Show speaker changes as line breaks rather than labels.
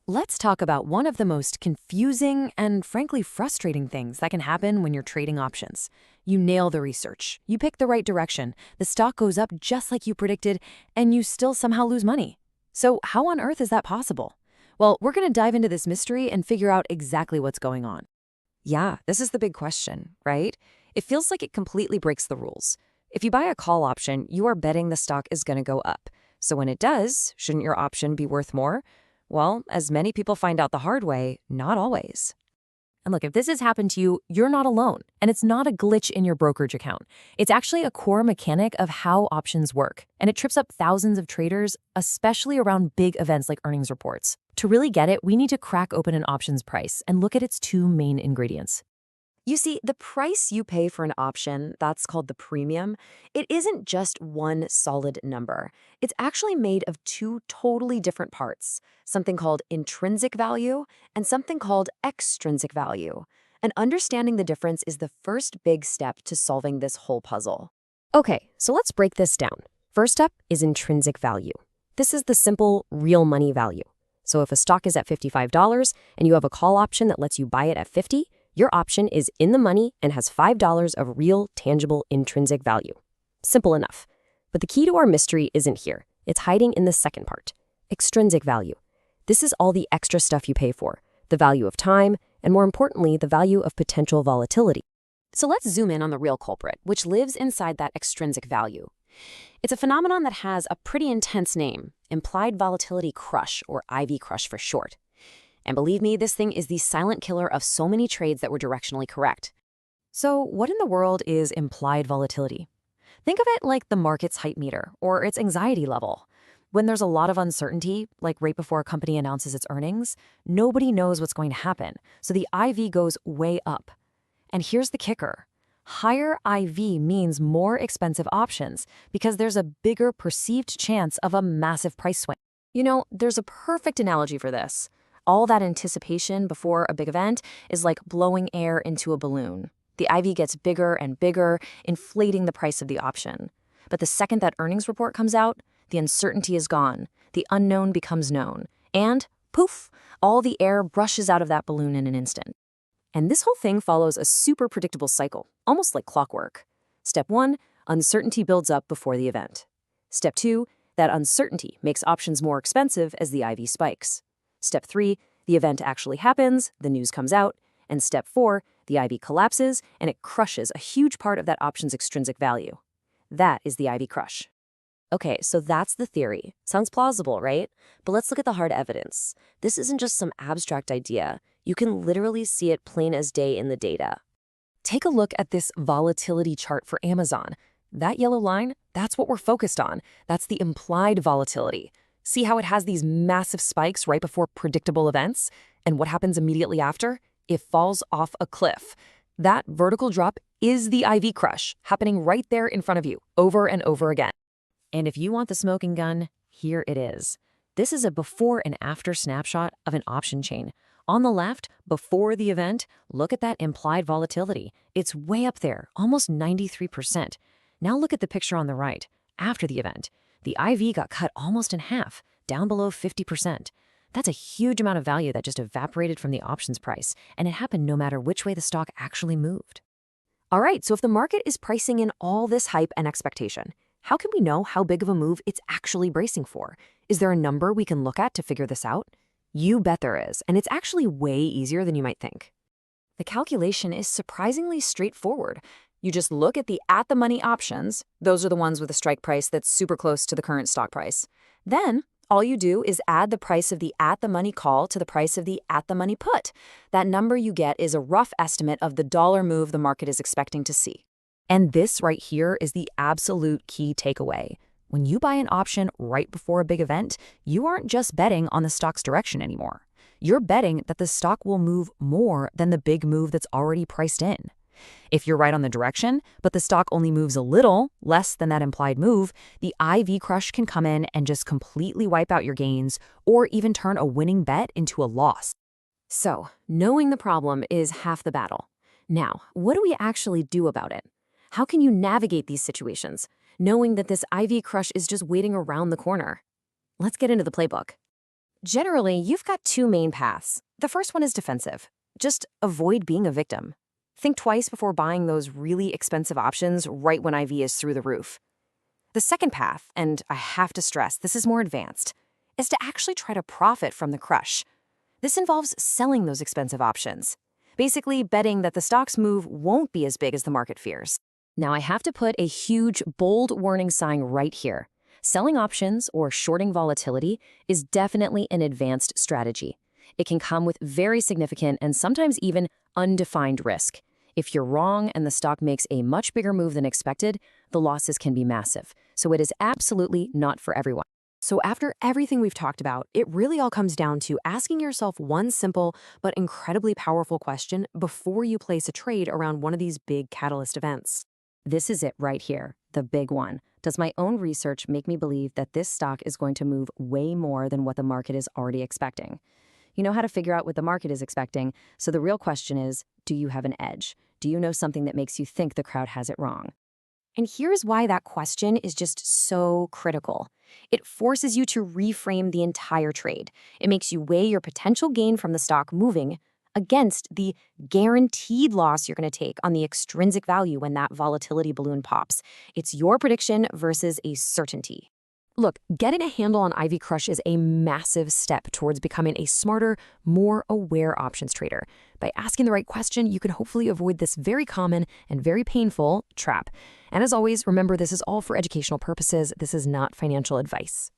Let's talk about one of the most confusing and frankly frustrating things that can happen when you're trading options. You nail the research, you pick the right direction, the stock goes up just like you predicted, and you still somehow lose money. So, how on earth is that possible? Well, we're going to dive into this mystery and figure out exactly what's going on.
Yeah, this is the big question, right? It feels like it completely breaks the rules. If you buy a call option, you are betting the stock is going to go up. So when it does, shouldn't your option be worth more? Well, as many people find out the hard way, not always.
And look, if this has happened to you, you're not alone. And it's not a glitch in your brokerage account. It's actually a core mechanic of how options work. And it trips up thousands of traders, especially around big events like earnings reports. To really get it, we need to crack open an options price and look at its two main ingredients.
You see, the price you pay for an option, that's called the premium, it isn't just one solid number. It's actually made of two totally different parts, something called intrinsic value and something called extrinsic value. And understanding the difference is the first big step to solving this whole puzzle.
Okay, so let's break this down. First up is intrinsic value. This is the simple, real money value. So if a stock is at $55 and you have a call option that lets you buy it at $50, your option is in the money and has $5 of real, tangible, intrinsic value. Simple enough. But the key to our mystery isn't here. It's hiding in the second part, extrinsic value. This is all the extra stuff you pay for, the value of time, and more importantly, the value of potential volatility.
So let's zoom in on the real culprit, which lives inside that extrinsic value. It's a phenomenon that has a pretty intense name, implied volatility crush, or IV crush for short. And believe me, this thing is the silent killer of so many trades that were directionally correct. So what in the world is implied volatility? Think of it like the market's hype meter or its anxiety level. When there's a lot of uncertainty, like right before a company announces its earnings, nobody knows what's going to happen, so the IV goes way up. And here's the kicker. Higher IV means more expensive options because there's a bigger perceived chance of a massive price swing. You know, there's a perfect analogy for this. All that anticipation before a big event is like blowing air into a balloon. The IV gets bigger and bigger, inflating the price of the option. But the second that earnings report comes out, the uncertainty is gone, the unknown becomes known, and poof, all the air brushes out of that balloon in an instant. And this whole thing follows a super predictable cycle, almost like clockwork. Step 1, uncertainty builds up before the event. Step 2, that uncertainty makes options more expensive as the IV spikes. Step 3, the event actually happens, the news comes out. And Step 4, the IV collapses and it crushes a huge part of that option's extrinsic value. That is the IV crush.
Okay, so that's the theory. Sounds plausible, right? But let's look at the hard evidence. This isn't just some abstract idea. You can literally see it plain as day in the data.
Take a look at this volatility chart for Amazon. That yellow line, that's what we're focused on. That's the implied volatility. See how it has these massive spikes right before predictable events? And what happens immediately after? It falls off a cliff. That vertical drop is the IV crush, happening right there in front of you, over and over again. And if you want the smoking gun, here it is. This is a before and after snapshot of an option chain. On the left, before the event, look at that implied volatility. It's way up there, almost 93%. Now look at the picture on the right, after the event. The IV got cut almost in half, down below 50%. That's a huge amount of value that just evaporated from the options price, and it happened no matter which way the stock actually moved. All right, so if the market is pricing in all this hype and expectation, how can we know how big of a move it's actually bracing for? Is there a number we can look at to figure this out? You bet there is, and it's actually way easier than you might think. The calculation is surprisingly straightforward. You just look at the at-the-money options. Those are the ones with a strike price that's super close to the current stock price. Then, all you do is add the price of the at-the-money call to the price of the at-the-money put. That number you get is a rough estimate of the dollar move the market is expecting to see. And this right here is the absolute key takeaway. When you buy an option right before a big event, you aren't just betting on the stock's direction anymore. You're betting that the stock will move more than the big move that's already priced in. If you're right on the direction, but the stock only moves a little less than that implied move, the IV crush can come in and just completely wipe out your gains or even turn a winning bet into a loss. So, knowing the problem is half the battle. Now, what do we actually do about it? How can you navigate these situations, knowing that this IV crush is just waiting around the corner? Let's get into the playbook.
Generally, you've got two main paths. The first one is defensive. Just avoid being a victim. Think twice before buying those really expensive options right when IV is through the roof. The second path, and I have to stress, this is more advanced, is to actually try to profit from the crush. This involves selling those expensive options, basically betting that the stock's move won't be as big as the market fears.
Now I have to put a huge, bold warning sign right here. Selling options or shorting volatility is definitely an advanced strategy. It can come with very significant and sometimes even undefined risk. If you're wrong and the stock makes a much bigger move than expected, the losses can be massive. So it is absolutely not for everyone.
So after everything we've talked about, it really all comes down to asking yourself one simple but incredibly powerful question before you place a trade around one of these big catalyst events.
This is it right here, the big one. Does my own research make me believe that this stock is going to move way more than what the market is already expecting? You know how to figure out what the market is expecting, so the real question is, do you have an edge? Do you know something that makes you think the crowd has it wrong?
And here's why that question is just so critical. It forces you to reframe the entire trade. It makes you weigh your potential gain from the stock moving against the guaranteed loss you're going to take on the extrinsic value when that volatility balloon pops. It's your prediction versus a certainty.
Look, getting a handle on IV Crush is a massive step towards becoming a smarter, more aware options trader. By asking the right question, you can hopefully avoid this very common and very painful trap. And as always, remember this is all for educational purposes. This is not financial advice.